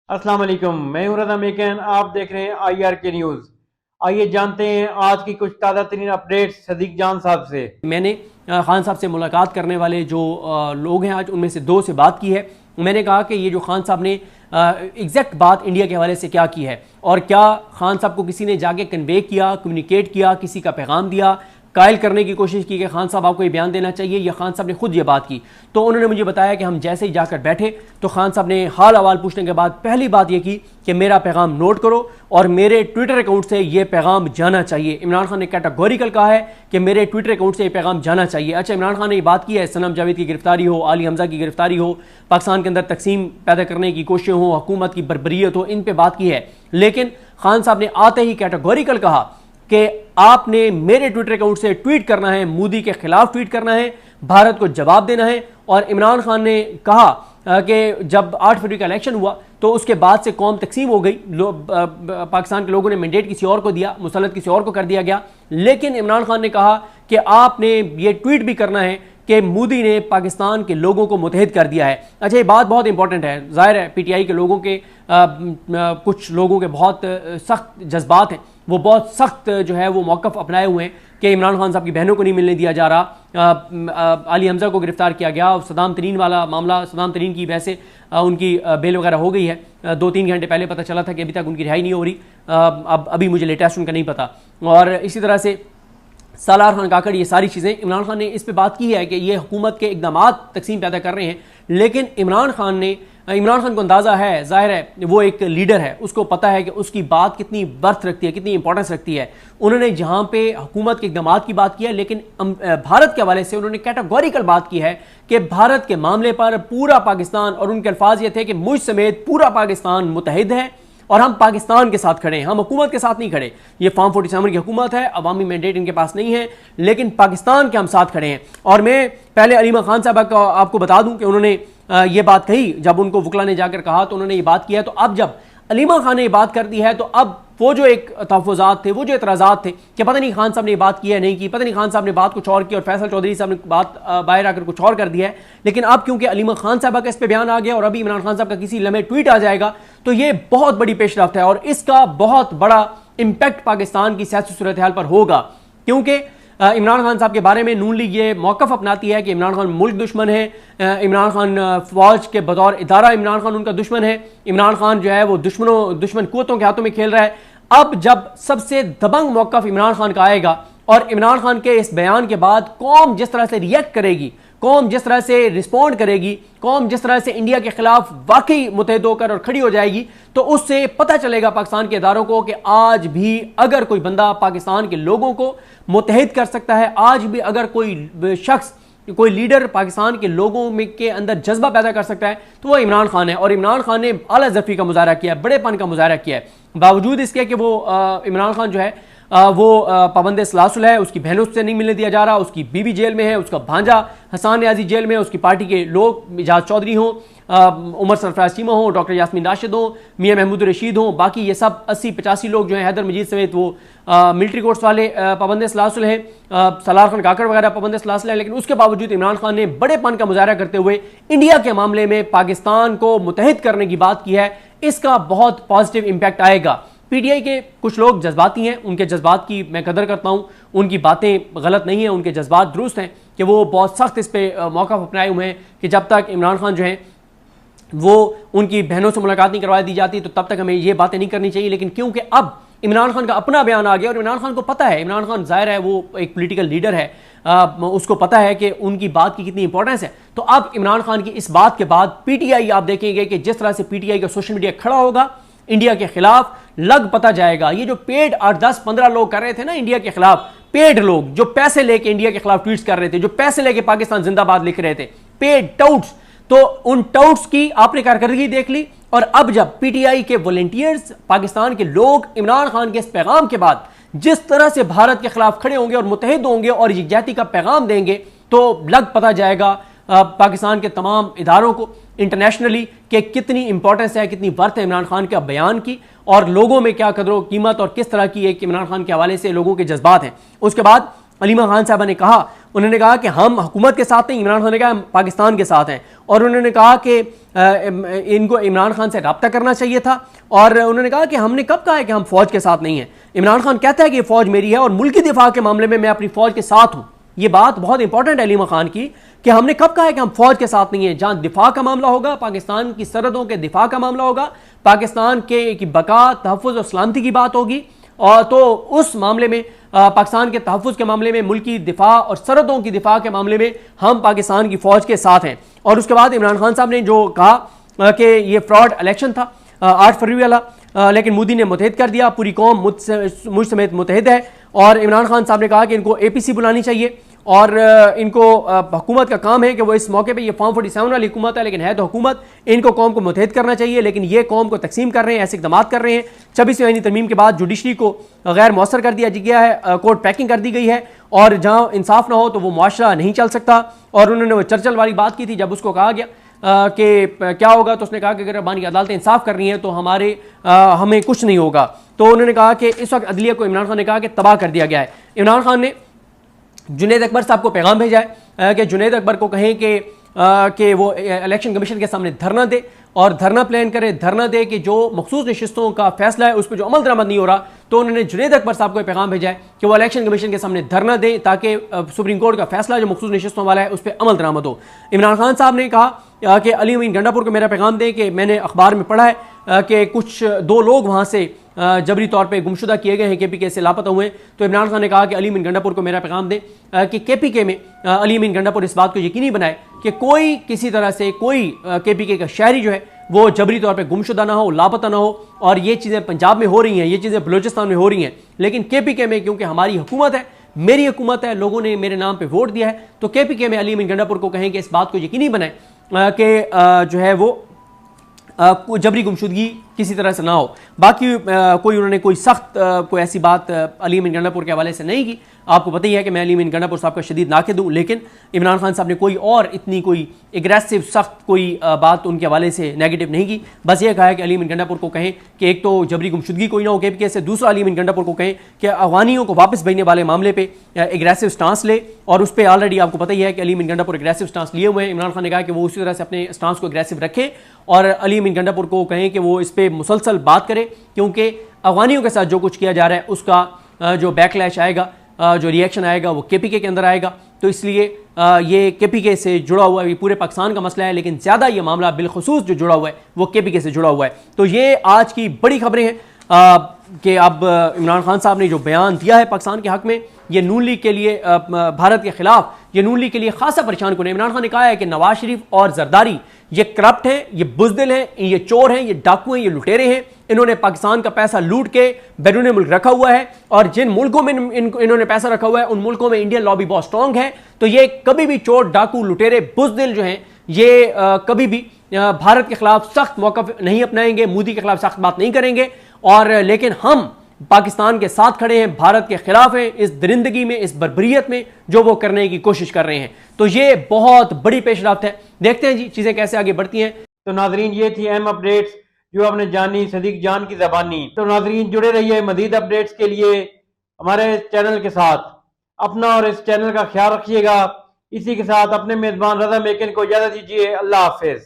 अस्सलाम वालेकुम, मैं हूं रज़ा मेकन। आप देख रहे हैं IRK न्यूज़। आइए जानते हैं आज की कुछ ताज़ा तरीन अपडेट्स सदीक जान साहब से। मैंने खान साहब से मुलाकात करने वाले जो लोग हैं आज उनमें से दो से बात की है। मैंने कहा कि ये जो खान साहब ने एग्जैक्ट बात इंडिया के हवाले से क्या की है और क्या खान साहब को किसी ने जाके कन्वे किया, कम्युनिकेट किया, किसी का पैगाम दिया, कायल करने की कोशिश की कि खान साहब आपको ये बयान देना चाहिए, या खान साहब ने खुद ये बात की। तो उन्होंने मुझे बताया कि हम जैसे ही जाकर बैठे तो खान साहब ने हाल अहवाल पूछने के बाद पहली बात ये की कि मेरा पैगाम नोट करो और मेरे ट्विटर अकाउंट से ये पैगाम जाना चाहिए। इमरान खान ने कैटेगोरिकल कहा है कि मेरे ट्विटर अकाउंट से ये पैगाम जाना चाहिए। अच्छा, इमरान खान ने ये बात की है सनम जावेद की गिरफ्तारी हो, आली हमजा की गिरफ्तारी हो, पाकिस्तान के अंदर तकसीम पैदा करने की कोशिशें हो, हुकूमत की बर्बरियत हो, इन पर बात की है। लेकिन खान साहब ने आते ही कैटेगोरिकल कहा कि आपने मेरे ट्विटर अकाउंट से ट्वीट करना है, मोदी के खिलाफ ट्वीट करना है, भारत को जवाब देना है। और इमरान खान ने कहा कि जब 8 फरवरी का इलेक्शन हुआ तो उसके बाद से कौम तकसीम हो गई, पाकिस्तान के लोगों ने मैंडेट किसी और को दिया, मुसल्लत किसी और को कर दिया गया। लेकिन इमरान खान ने कहा कि आपने ये ट्वीट भी करना है कि मोदी ने पाकिस्तान के लोगों को मुतहद कर दिया है। अच्छा, ये बात बहुत इंपॉर्टेंट है। जाहिर है PTI के लोगों के कुछ लोगों के बहुत सख्त जज्बात हैं, वो बहुत सख्त जो है वो मौक़िफ़ अपनाए हुए हैं कि इमरान खान साहब की बहनों को नहीं मिलने दिया जा रहा। आली हमजा को गिरफ्तार किया गया, सदाम तरीन वाला मामला, सदाम तरीन की वैसे उनकी बेल वगैरह हो गई है। 2-3 घंटे पहले पता चला था कि अभी तक उनकी रिहाई नहीं हो रही। अब अभी मुझे लेटेस्ट उनका नहीं पता। और इसी तरह से सालार खान काकड़, ये सारी चीज़ें इमरान खान ने इस पे बात की है कि ये हुकूमत के इक़दामात तकसीम पैदा कर रहे हैं। लेकिन इमरान खान को अंदाज़ा है, ज़ाहिर है वो एक लीडर है, उसको पता है कि उसकी बात कितनी बर्थ रखती है, कितनी इंपॉर्टेंस रखती है। उन्होंने जहाँ पे हुकूमत के इक़दामात की बात की है, लेकिन भारत के हवाले से उन्होंने कैटेगोरिकल बात की है कि भारत के मामले पर पूरा पाकिस्तान, और उनके अल्फाज ये थे कि मुझ समेत पूरा पाकिस्तान मुतहद है और हम पाकिस्तान के साथ खड़े हैं, हम हुकूमत के साथ नहीं खड़े। ये फॉर्म 47 की हुकूमत है, अवामी मैंडेट इनके पास नहीं है, लेकिन पाकिस्तान के हम साथ खड़े हैं। और मैं पहले अलीमा खान साहब का आपको बता दूं कि उन्होंने ये बात कही, जब उनको वकला ने जाकर कहा तो उन्होंने ये बात किया। तो अब जब अलीमा खान ने ये बात कर दी है तो अब वो जो एक तहफ़्फ़ुज़ात थे, वो जो एतराज़ात थे कि पता नहीं खान साहब ने बात की है नहीं की, पता नहीं खान साहब ने बात कुछ और की और फैसल चौधरी साहब ने बात बाहर आकर कुछ और कर दिया है। लेकिन अब क्योंकि अलीमा खान साहब का इस पर बयान आ गया और अभी इमरान खान साहब का किसी लम्हे ट्वीट आ जाएगा तो ये बहुत बड़ी पेशरफ्त है और इसका बहुत बड़ा इम्पैक्ट पाकिस्तान की सियासी सूरत हाल पर होगा। क्योंकि इमरान खान साहब के बारे में नून लीग ये मौक़िफ़ अपनाती है कि इमरान खान मुल्क दुश्मन है, इमरान खान फ़ौज के बतौर इदारा इमरान खान उनका दुश्मन है, इमरान खान जो है वो दुश्मन कुव्वतों के हाथों में खेल रहा है। अब जब सबसे दबंग मौक़िफ़ इमरान खान का आएगा और इमरान खान के इस बयान के बाद कौम जिस तरह से रिएक्ट करेगी, कौम जिस तरह से रिस्पॉन्ड करेगी, कौम जिस तरह से इंडिया के खिलाफ वाकई मुतहद होकर और खड़ी हो जाएगी, तो उससे पता चलेगा पाकिस्तान के इदारों को कि आज भी अगर कोई बंदा पाकिस्तान के लोगों को मुतहद कर सकता है, आज भी अगर कोई शख्स, कोई लीडर पाकिस्तान के लोगों में के अंदर जज्बा पैदा कर सकता है तो वो इमरान खान है। और इमरान खान ने आला ज़फ़ी का मुजाहरा किया है, बड़ेपन का मुजाहरा किया है, बावजूद इसके कि वो इमरान खान जो है वो पाबंद सलासुल है, उसकी बहनों से नहीं मिलने दिया जा रहा, उसकी बीवी जेल में है, उसका भांजा हसान न्याजी जेल में है, उसकी पार्टी के लोग इजाज़ चौधरी हों, उमर सरफराज चीमा हो, डॉक्टर यास्मीन राशिद हो, मियाँ महमूद रशीद हो, बाकी ये सब 80-85 लोग जो हैं, हैदर मजीद समेत वो मिलिट्री कोर्ट्स वाले पाबंद सलासुल हैं, सलार खान काकड़ वगैरह पाबंद सलासुल हैं। लेकिन उसके बावजूद इमरान खान ने बड़ेपन का मुजाहरा करते हुए इंडिया के मामले में पाकिस्तान को मुतहद करने की बात की है। इसका बहुत पॉजिटिव इम्पैक्ट आएगा। PTI के कुछ लोग जज्बाती हैं, उनके जज्बात की मैं कदर करता हूँ, उनकी बातें गलत नहीं हैं, उनके जज्बात दुरुस्त हैं कि वो बहुत सख्त इस पर मौक़िफ़ अपनाए हुए हैं कि जब तक इमरान खान जो हैं वो उनकी बहनों से मुलाकात नहीं करवा दी जाती तो तब तक हमें ये बातें नहीं करनी चाहिए। लेकिन क्योंकि अब इमरान खान का अपना बयान आ गया और इमरान खान को पता है, इमरान खान ज़ाहिर है वो एक पॉलिटिकल लीडर है, उसको पता है कि उनकी बात की कितनी इंपॉर्टेंस है। तो अब इमरान खान की इस बात के बाद PTI आप देखेंगे कि जिस तरह से PTI का सोशल मीडिया खड़ा होगा इंडिया के खिलाफ, लग पता जाएगा। ये जो पेड 8-10-15 लोग कर रहे थे ना इंडिया के खिलाफ, पेड लोग जो पैसे लेके इंडिया के खिलाफ ट्वीट्स कर रहे थे, जो पैसे लेके पाकिस्तान जिंदाबाद लिख रहे थे, पेड टाउट्स, तो उन टाउट्स की आपने कारकर्दगी देख ली। और अब जब PTI के वॉलंटियर्स, पाकिस्तान के लोग इमरान खान के इस पैगाम के बाद जिस तरह से भारत के खिलाफ खड़े होंगे और मुतहद होंगे और यकजहती का पैगाम देंगे, तो लग पता जाएगा पाकिस्तान के तमाम इदारों को इंटरनेशनली कि कितनी इंपॉर्टेंस है, कितनी वर्थ है इमरान खान के बयान की और लोगों में क्या कदर व कीमत और किस तरह की एक इमरान खान के हवाले से लोगों के जज्बात हैं। उसके बाद अलीमा खान साहबा ने कहा, उन्होंने कहा कि हम हुकूमत के साथ नहीं, इमरान खान ने कहा हम पाकिस्तान के साथ हैं। और उन्होंने कहा कि इनको इमरान खान से रब्ता करना चाहिए था। और उन्होंने कहा कि हमने कब कहा है कि हम फौज के साथ नहीं हैं। इमरान खान कहता है कि फौज मेरी है और मुल्की दिफा के मामले में मैं अपनी फौज के साथ हूं। ये बात बहुत इंपॉर्टेंट है अलीमा खान की कि हमने कब कहा है कि हम फौज के साथ नहीं है। जहां दिफा का मामला होगा, पाकिस्तान की सरहदों के दिफा का मामला होगा, पाकिस्तान के की बका, तहफ़्फ़ुज़ और सलामती की बात होगी, और तो उस मामले में पाकिस्तान के तहफ़्फ़ुज़ के मामले में, मुल्की दिफा और सरहदों की दिफा के मामले में हम पाकिस्तान की फौज के साथ हैं। और उसके बाद इमरान खान साहब ने जो कहा कि ये फ्रॉड इलेक्शन था 8 फरवरी वाला, लेकिन मोदी ने मुतहद कर दिया, पूरी कौम मुझ समेत मुतहद है। और इमरान खान साहब ने कहा कि इनको APC बुलानी चाहिए और इनको हुकूमत का काम है कि वो इस मौके पे, ये फॉर्म 47 वाली हुकूमत है लेकिन है तो हुकूमत, इनको कौम को मुतहद करना चाहिए, लेकिन ये कौम को तकसीम कर रहे हैं, ऐसे इक़दाम कर रहे हैं। 26वीं आईनी तरमीम के बाद जुडिशरी को गैर मौसर कर दिया गया है, कोर्ट पैकिंग कर दी गई है, और जहाँ इंसाफ ना हो तो वो मुआशरा नहीं चल सकता। और उन्होंने वो चर्चल वाली बात की थी, जब उसको कहा गया कि क्या होगा, तो उसने कहा कि अगर अफगान की अदालतें इंसाफ कर रही हैं तो हमें कुछ नहीं होगा। तो उन्होंने कहा कि इस वक्त अदलिया को इमरान खान ने कहा कि तबाह कर दिया गया है। इमरान खान ने जुनैद अकबर साहब को पैगाम भेजा है कि जुनैद अकबर को कहें कि वो इलेक्शन कमीशन के सामने धरना दे और धरना प्लान करे, धरना दे कि जो मखसूस नशिस्तों का फैसला है उस पर जो अमल दरामद नहीं हो रहा। तो उन्होंने जुनैद अकबर साहब को पैगाम भेजा है कि वो इलेक्शन कमीशन के सामने धरना दे ताकि सुप्रीम कोर्ट का फैसला जो मखसूस नशिस्तों वाला है उस पर अमल दरामद हो। इमरान खान साहब ने कहा कि अली अमीन गंडापुर को मेरा पैगाम दें कि मैंने अखबार में पढ़ा है कि कुछ 2 लोग वहाँ से जबरी तौर पे गुमशुदा किए गए हैं, KPK से लापता हुए हैं। तो इमरान खान ने कहा कि अली अमीन गंडापुर को मेरा पैगाम दें कि KPK में अली अमीन गंडापुर इस बात को यकीनी बनाए कि कोई किसी तरह से कोई KPK का शहरी जो है वो जबरी तौर पे गुमशुदा ना हो, लापता ना हो। और ये चीज़ें पंजाब में हो रही हैं, ये चीज़ें बलूचिस्तान में हो रही हैं, लेकिन KPK में क्योंकि हमारी हुकूमत है, मेरी हुकूमत है, लोगों ने मेरे नाम पर वोट दिया है, तो KPK में अली अमीन गंडापुर को कहें कि इस बात को यकीनी बनाए कि जो है वो जबरी गुमशुदगी किसी तरह से ना हो। बाकी कोई उन्होंने कोई सख्त कोई ऐसी बात अली अमीन गंडापुर के हवाले से नहीं की। आपको पता ही है कि मैं अली अमीन गंडापुर साहब का शदीद नाक़िद हूँ, लेकिन इमरान खान साहब ने कोई और इतनी कोई एग्रेसिव सख्त कोई बात उनके हवाले से नेगेटिव नहीं की। बस ये कहा है कि अली अमीन गंडापुर को कहें कि एक तो जबरी गुमशुदगी कोई ना हो KPK से, दूसरा अली अमीन गंडापुर को कहें कि अफगानियों को वापस भेजने वाले मामले पर एग्रेसिव स्टांस ले। और उस पर ऑलरेडी आपको पता ही है कि अली अमीन गंडापुर एग्रेसिव स्टांस लिए हुए हैं। इमरान खान ने कहा कि वो उसी तरह से अपने स्टांस को एग्रेसिव रखे और अली अमीन गंडापुर को कहें कि वो इस पर मुसलसल बात करे, क्योंकि अफगानियों के साथ जो कुछ किया जा रहा है उसका जो बैकलैश आएगा, जो रिएक्शन आएगा वो KPK के अंदर आएगा। तो इसलिए ये KPK से जुड़ा हुआ है, ये पूरे पाकिस्तान का मसला है, लेकिन ज़्यादा ये मामला बिलखुसूस जो जुड़ा हुआ है वो KPK से जुड़ा हुआ है। तो ये आज की बड़ी खबरें हैं कि अब इमरान खान साहब ने जो बयान दिया है पाकिस्तान के हक़ में, ये नून लीग के लिए, भारत के खिलाफ, ये नून लीग के लिए खासा परेशान कुन है। इमरान खान ने कहा है कि नवाज शरीफ और जरदारी ये करप्ट हैं, ये बुज़दिल हैं, ये चोर हैं, ये डाकू हैं, ये लुटेरे हैं। इन्होंने पाकिस्तान का पैसा लूट के बैरून मुल्क रखा हुआ है, और जिन मुल्कों में इन्होंने पैसा रखा हुआ है उन मुल्कों में इंडियन लॉबी बहुत स्ट्रॉन्ग है। तो ये कभी भी चोर, डाकू, लुटेरे, बुज़दिल जो हैं ये कभी भी भारत के खिलाफ सख्त मौक़िफ़ नहीं अपनाएंगे, मोदी के खिलाफ सख्त बात नहीं करेंगे। और लेकिन हम पाकिस्तान के साथ खड़े हैं, भारत के खिलाफ हैं इस दरिंदगी में, इस बर्बरियत में जो वो करने की कोशिश कर रहे हैं। तो ये बहुत बड़ी पेशरफ्त है। देखते हैं जी चीज़ें कैसे आगे बढ़ती हैं। तो नाजरीन, ये थी अहम अपडेट्स जो आपने जानी सदीक जान की ज़बानी। तो नाजरीन, जुड़े रहिए मज़ीद अपडेट्स के लिए हमारे चैनल के साथ। अपना और इस चैनल का ख्याल रखिएगा। इसी के साथ अपने मेज़बान रज़ा मेकन को इजाज़त दीजिए। अल्लाह हाफिज़।